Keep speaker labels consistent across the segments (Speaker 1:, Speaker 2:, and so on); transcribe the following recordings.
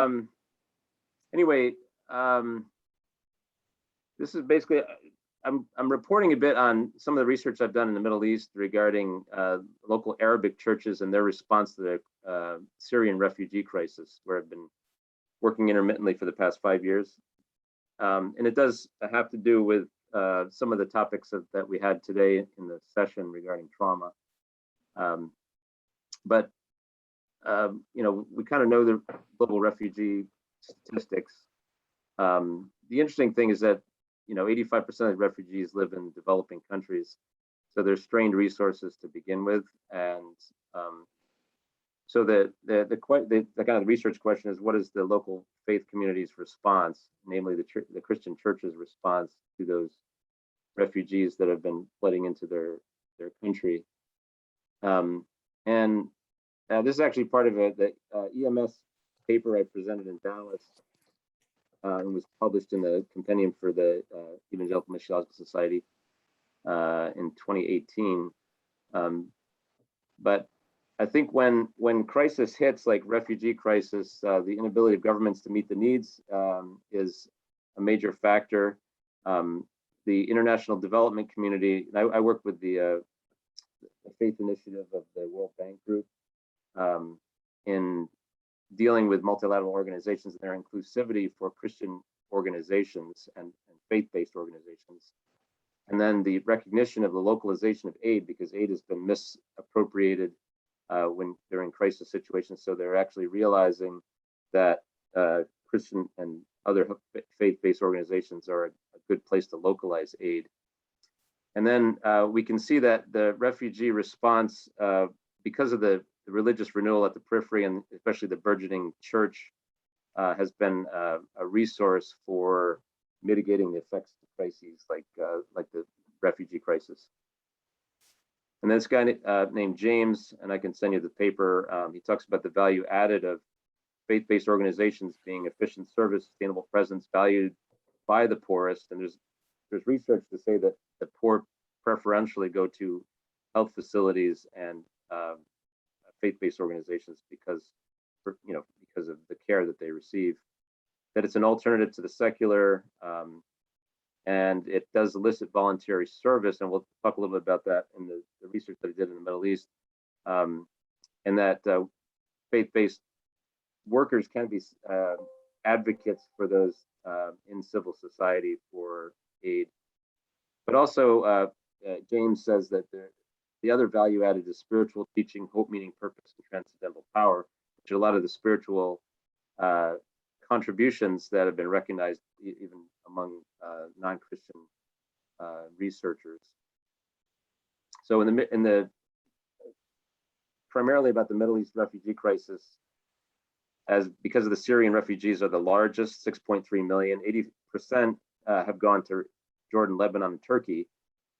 Speaker 1: Um, anyway, this is basically, I'm reporting a bit on some of the research I've done in the Middle East regarding local Arabic churches and their response to the Syrian refugee crisis, where I've been working intermittently for the past 5 years. And it does have to do with some of the topics that we had today in the session regarding trauma. But we kind of know the global refugee statistics. The interesting thing is that 85% of refugees live in developing countries, so there's strained resources to begin with, and so the kind of research question is, what is the local faith community's response, namely the Christian church's response to those refugees that have been flooding into their country? And this is actually part of the EMS paper I presented in Dallas, and was published in the compendium for the Evangelical Missiological Society in 2018. But I think when crisis hits, like refugee crisis, the inability of governments to meet the needs is a major factor. The international development community, I work with the Faith Initiative of the World Bank Group in dealing with multilateral organizations and their inclusivity for Christian organizations and faith-based organizations. And then the recognition of the localization of aid, because aid has been misappropriated during crisis situations. So they're actually realizing that Christian and other faith-based organizations are a good place to localize aid. And then we can see that the refugee response, because of the religious renewal at the periphery, and especially the burgeoning church, has been a resource for mitigating the effects of crises like the refugee crisis. And this guy named James, and I can send you the paper, he talks about the value added of faith-based organizations being efficient service, sustainable presence, valued by the poorest. And there's research to say that the poor preferentially go to health facilities and faith-based organizations because of the care that they receive. That it's an alternative to the secular, and it does elicit voluntary service, and we'll talk a little bit about that in the research that I did in the Middle East, and that faith-based workers can be advocates for those in civil society for aid. But also, James says that the other value added is spiritual teaching, hope, meaning, purpose, and transcendental power, which are a lot of the spiritual contributions that have been recognized even among non-Christian researchers. So in the primarily about the Middle East refugee crisis, because of the Syrian refugees are the largest, 6.3 million, 80% have gone to Jordan, Lebanon, and Turkey.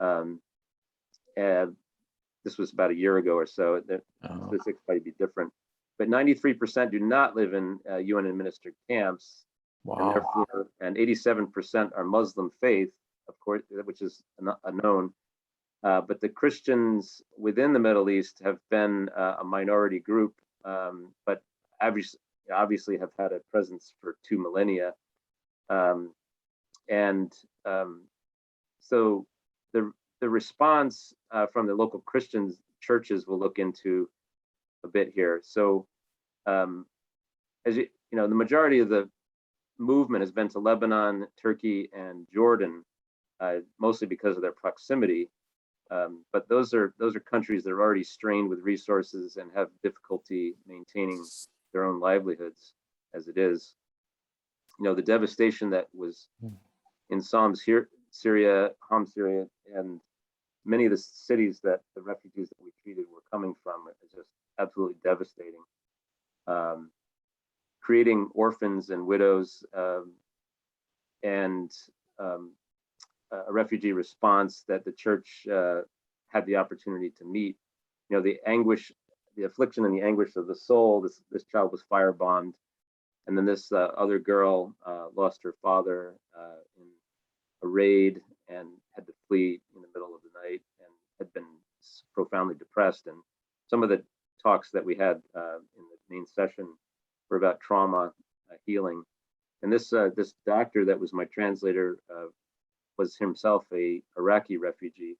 Speaker 1: And this was about a year ago or so. The statistics might be different, but 93% do not live in UN-administered camps. Wow. And 87% are Muslim faith, of course, which is a known. But the Christians within the Middle East have been a minority group, but obviously have had a presence for 2 millennia. So the response from the local Christian churches we'll look into a bit here. So as you know, the majority of the movement has been to Lebanon, Turkey, and Jordan, mostly because of their proximity. But those are countries that are already strained with resources and have difficulty maintaining their own livelihoods as it is. The devastation that was in Homs, Syria, and many of the cities that the refugees that we treated were coming from is just absolutely devastating. Creating orphans and widows, and a refugee response that the church had the opportunity to meet. The anguish, the affliction and the anguish of the soul. This child was firebombed, and then this other girl lost her father in a raid and had to flee in the middle of the night and had been profoundly depressed. And some of the talks that we had in the main session were about trauma healing. And this doctor that was my translator was himself a Iraqi refugee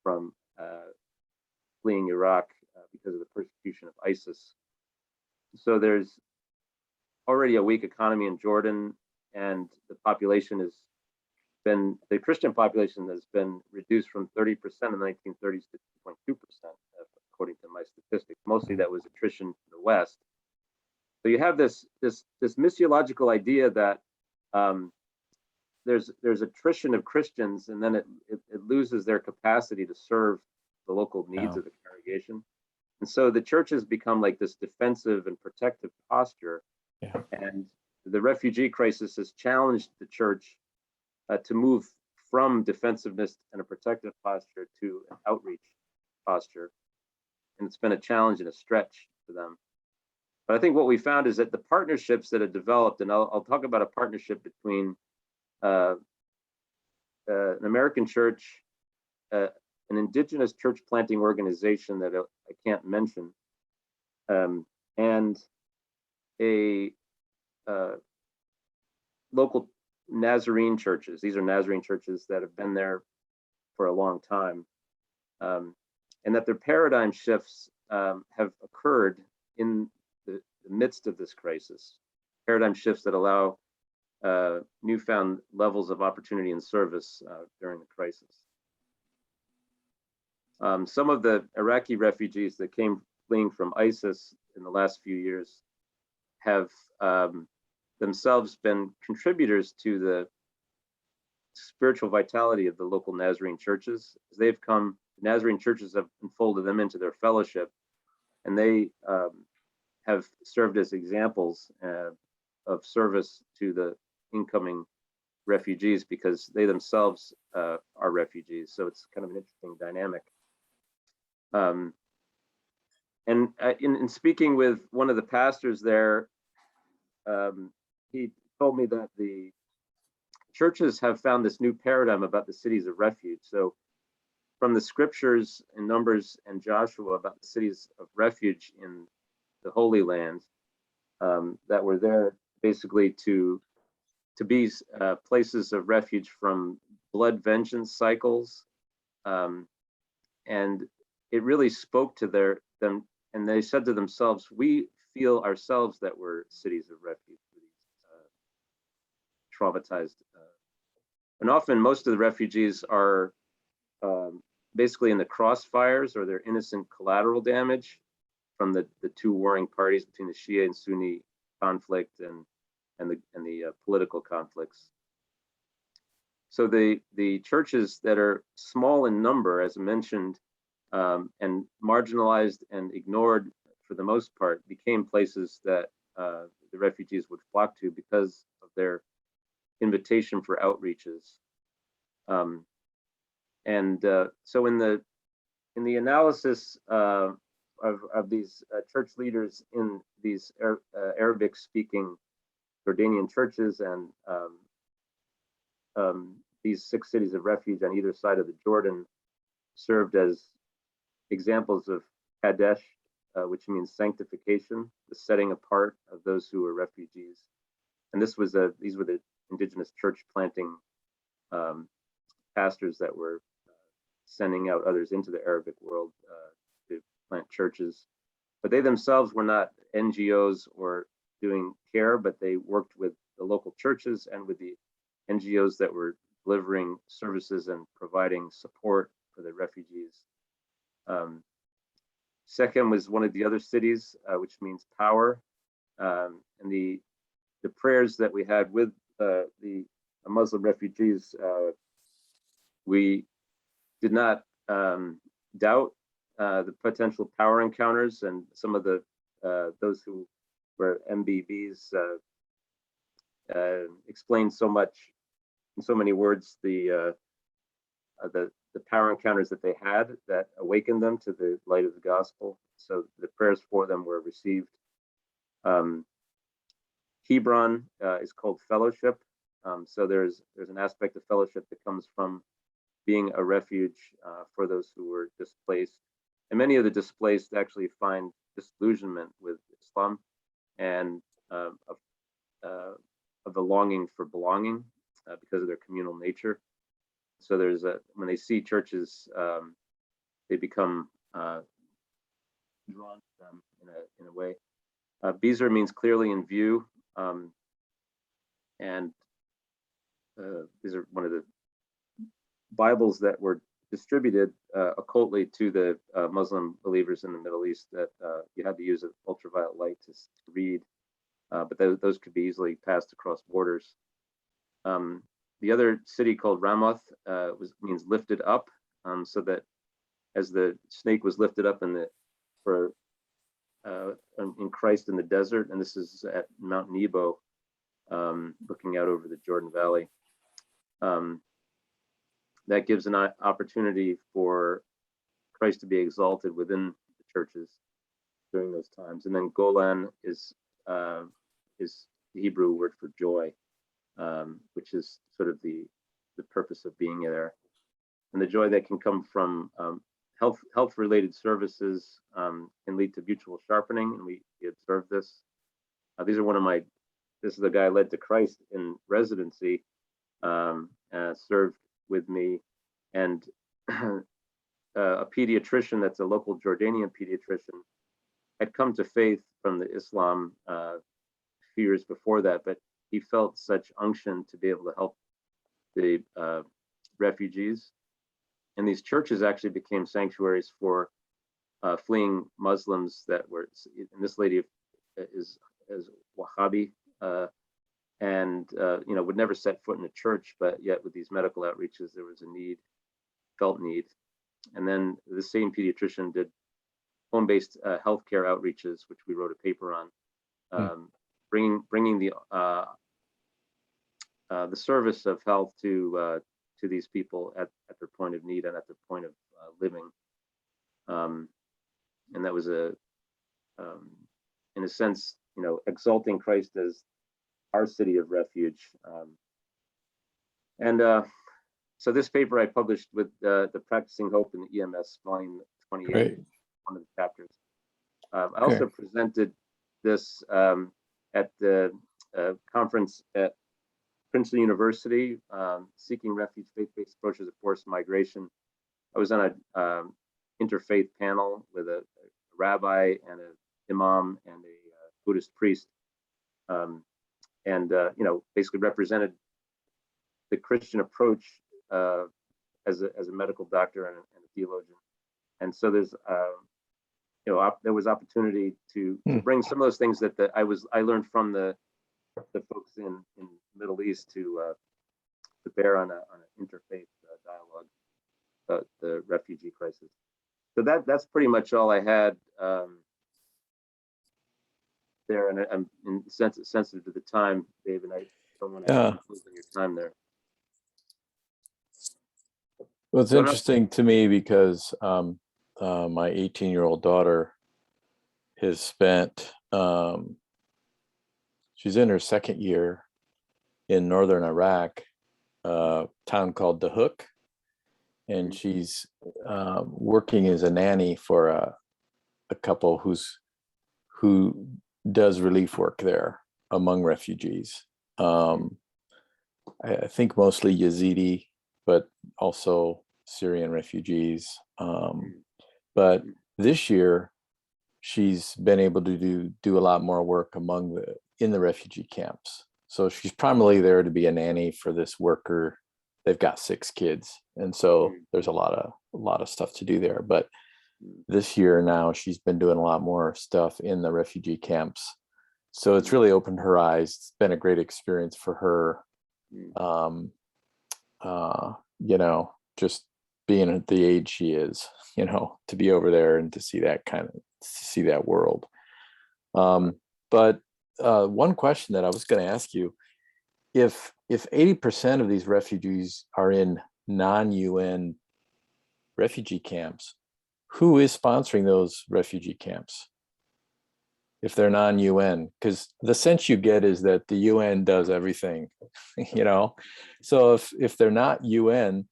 Speaker 1: from fleeing Iraq because of the persecution of ISIS. So there's already a weak economy in Jordan, and the Christian population has been reduced from 30% in the 1930s to 2.2%, according to my statistics. Mostly that was attrition to the West. So you have this missiological idea that there's attrition of Christians, and then it loses their capacity to serve the local needs of the congregation. And so the church has become like this defensive and protective posture. And the refugee crisis has challenged the church to move from defensiveness and a protective posture to an outreach posture. And it's been a challenge and a stretch for them. But I think what we found is that the partnerships that have developed, and I'll talk about a partnership between an American church, an indigenous church planting organization that I can't mention, and a local Nazarene churches. These are Nazarene churches that have been there for a long time, and that their paradigm shifts have occurred in the midst of this crisis. Paradigm shifts that allow newfound levels of opportunity and service during the crisis. Some of the Iraqi refugees that came fleeing from ISIS in the last few years have themselves been contributors to the spiritual vitality of the local Nazarene churches. As they've come, Nazarene churches have enfolded them into their fellowship, and they have served as examples of service to the incoming refugees because they themselves are refugees. So it's kind of an interesting dynamic. And in speaking with one of the pastors there, he told me that the churches have found this new paradigm about the cities of refuge. So from the scriptures in Numbers and Joshua about the cities of refuge in the Holy Land, that were there basically to be places of refuge from blood vengeance cycles, and it really spoke to them, and they said to themselves, "We feel ourselves that we're cities of refuge for these traumatized." And often, most of the refugees are basically in the crossfires, or they're innocent collateral damage from the two warring parties between the Shia and Sunni conflict and the political conflicts. So the churches that are small in number, as I mentioned, and marginalized and ignored for the most part, became places that the refugees would flock to because of their invitation for outreaches. So in the analysis of these church leaders in these Arabic-speaking Jordanian churches and these 6 cities of refuge on either side of the Jordan served as examples of Kadesh, which means sanctification, the setting apart of those who were refugees. And these were the indigenous church planting pastors that were sending out others into the Arabic world to plant churches. But they themselves were not NGOs or doing care, but they worked with the local churches and with the NGOs that were delivering services and providing support for the refugees. Second was one of the other cities, which means power. And the prayers that we had with the Muslim refugees, we did not doubt the potential power encounters, and some of the those who were MBBs explained so much in so many words the power encounters that they had that awakened them to the light of the gospel. So the prayers for them were received. Hebron is called fellowship. So there's an aspect of fellowship that comes from being a refuge for those who were displaced. And many of the displaced actually find disillusionment with Islam and of a longing for belonging because of their communal nature. So when they see churches, they become drawn to them in a way. Bezer means clearly in view, and these are one of the Bibles that were distributed occultly to the Muslim believers in the Middle East that you had to use ultraviolet light to read, but those could be easily passed across borders. The other city called Ramoth means lifted up, so that as the snake was lifted up in Christ in the desert, and this is at Mount Nebo, looking out over the Jordan Valley. That gives an opportunity for Christ to be exalted within the churches during those times. And then Golan is the Hebrew word for joy, which is sort of the purpose of being there. And the joy that can come from health related services can lead to mutual sharpening, and we observe this. This is the guy I led to Christ in residency, served with me, and a pediatrician that's a local Jordanian pediatrician had come to faith from the Islam a few years before that, but he felt such unction to be able to help the refugees. And these churches actually became sanctuaries for fleeing Muslims that were, and this lady is Wahhabi, and would never set foot in a church, but yet with these medical outreaches, there was a felt need. And then the same pediatrician did home-based healthcare outreaches, which we wrote a paper on, bringing the service of health to these people at their point of need and at their point of living. And that was in a sense, exalting Christ as our city of refuge. So this paper I published with the Practicing Hope in the EMS, volume 28,
Speaker 2: Great.
Speaker 1: one of the chapters. I also presented this at the conference at Princeton University, Seeking Refuge, Faith-Based Approaches of Forced Migration. I was on a interfaith panel with a rabbi and an imam and a Buddhist priest, basically represented the Christian approach as a medical doctor and a theologian. And so there was opportunity to bring some of those things that I learned from the folks in the Middle East to bear on an interfaith dialogue about the refugee crisis. So that's pretty much all I had there, and I'm sensitive to the time, Dave, and I don't want to lose your time there.
Speaker 2: Well, it's interesting to me because my 18-year-old daughter has spent, she's in her second year in northern Iraq, a town called The Hook, and she's working as a nanny for a couple who does relief work there among refugees. I think mostly Yazidi, but also Syrian refugees. But this year, she's been able to do a lot more work in the refugee camps. So she's primarily there to be a nanny for this worker. They've got 6 kids, and so there's a lot of stuff to do there. But this year now, she's been doing a lot more stuff in the refugee camps. So it's really opened her eyes. It's been a great experience for her. Just being at the age she is, to be over there and to see that world. But one question that I was going to ask you, if 80% of these refugees are in non-UN refugee camps, who is sponsoring those refugee camps if they're non-UN? Because the sense you get is that the UN does everything, So if they're not UN,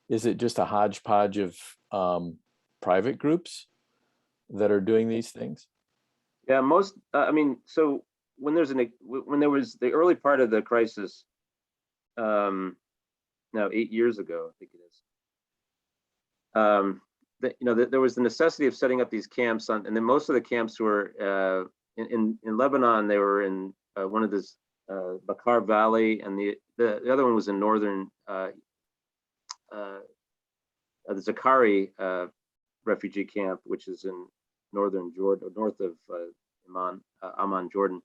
Speaker 2: is it just a hodgepodge of private groups that are doing these things?
Speaker 1: Yeah, so when there was the early part of the crisis, now 8 years ago, I think it is. There was the necessity of setting up these camps and then most of the camps were in Lebanon. They were in one of this Bakar Valley, and the other one was in northern the Zakari refugee camp, which is in northern Jordan, north of Amman, Jordan.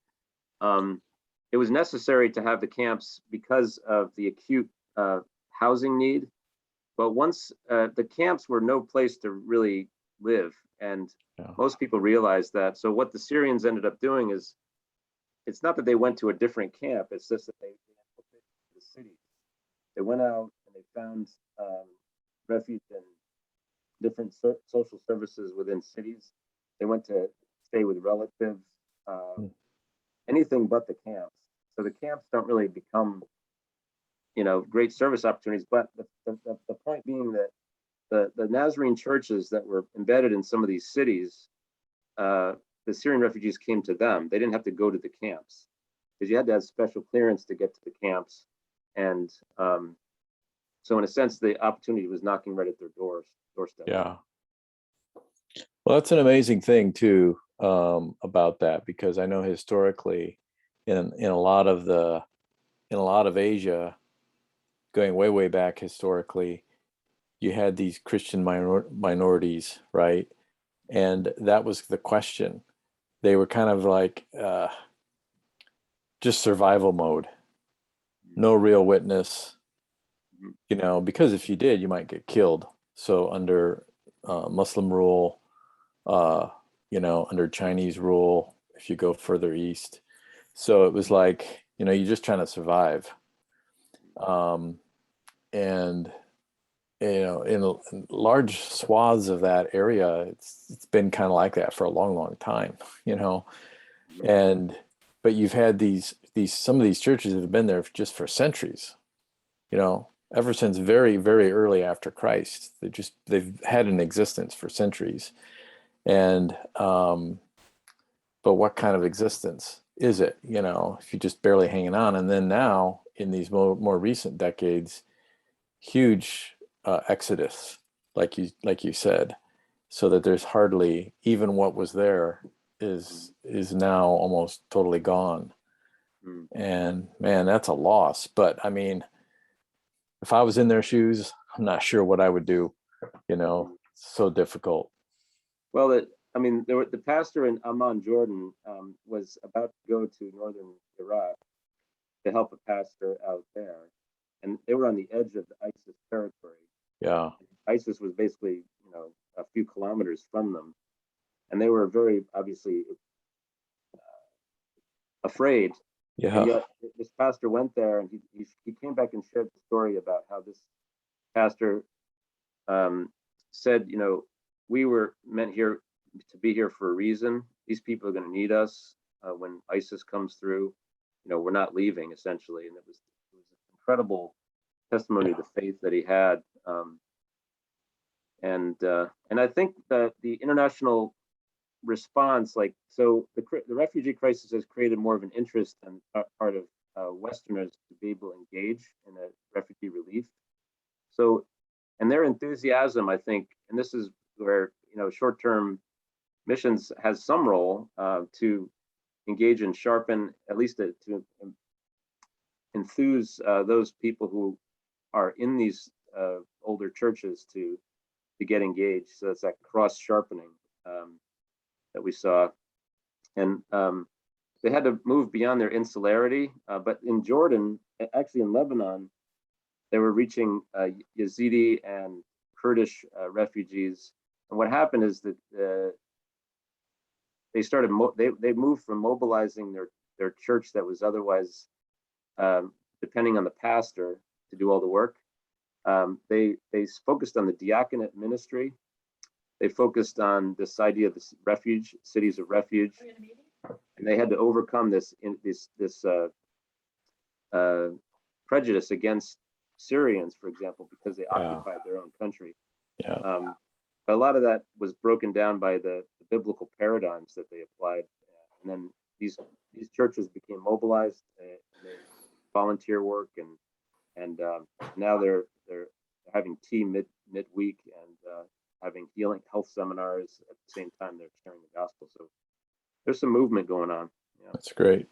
Speaker 1: It was necessary to have the camps because of the acute housing need. But once the camps were no place to really live, and most people realized that. So what the Syrians ended up doing is, it's not that they went to a different camp, it's just that they the city. They went out and they found refuge in different social services within cities. They went to stay with relatives, anything but the camps. So the camps don't really become, great service opportunities. But the point being that the Nazarene churches that were embedded in some of these cities, the Syrian refugees came to them. They didn't have to go to the camps because you had to have special clearance to get to the camps. And so in a sense, the opportunity was knocking right at their doorstep.
Speaker 2: Yeah. Well, that's an amazing thing too, about that, because I know historically in a lot of Asia, going way back historically, you had these Christian minorities, right? And that was the question. They were kind of like just survival mode, no real witness, because if you did, you might get killed. So under Muslim rule, under Chinese rule, if you go further east. So it was like, you're just trying to survive. And in large swaths of that area, it's been kind of like that for a long time, but you've had some of these churches that have been there just for centuries, ever since very early after Christ. They've had an existence for centuries. And but what kind of existence is it, if you're just barely hanging on? And then now in these more recent decades, huge exodus, like you said, so that there's hardly even what was there is now almost totally gone. And man, that's a loss. But I mean, if I was in their shoes, I'm not sure what I would do. So difficult.
Speaker 1: Well, the pastor in Amman, Jordan, was about to go to northern Iraq to help a pastor out there, and they were on the edge of the ISIS territory.
Speaker 2: Yeah.
Speaker 1: ISIS was basically, a few kilometers from them, and they were very obviously afraid.
Speaker 2: Yeah.
Speaker 1: And yet this pastor went there, and he came back and shared the story about how this pastor said, we were meant here to be here for a reason. These people are going to need us when ISIS comes through. We're not leaving, essentially. And it was an incredible testimony of the faith that he had. And I think that the international response, the refugee crisis has created more of an interest on part of Westerners to be able to engage in a refugee relief. So, and their enthusiasm, I think, and this is where, short-term missions has some role to engage and sharpen, at least to enthuse those people who are in these older churches to get engaged. So it's that cross sharpening that we saw. And they had to move beyond their insularity. But in Jordan, actually in Lebanon, they were reaching Yazidi and Kurdish refugees. And what happened is that they moved from mobilizing their church that was otherwise depending on the pastor to do all the work. They focused on the diaconate ministry. They focused on this idea of this refuge, cities of refuge, and they had to overcome this prejudice against Syrians, for example, because they occupied their own country.
Speaker 2: Yeah.
Speaker 1: But a lot of that was broken down by the biblical paradigms that they applied, and then these churches became mobilized, and they volunteer work, and now they're having tea midweek and having healing health seminars at the same time they're sharing the gospel. So there's some movement going on. Yeah.
Speaker 2: That's great.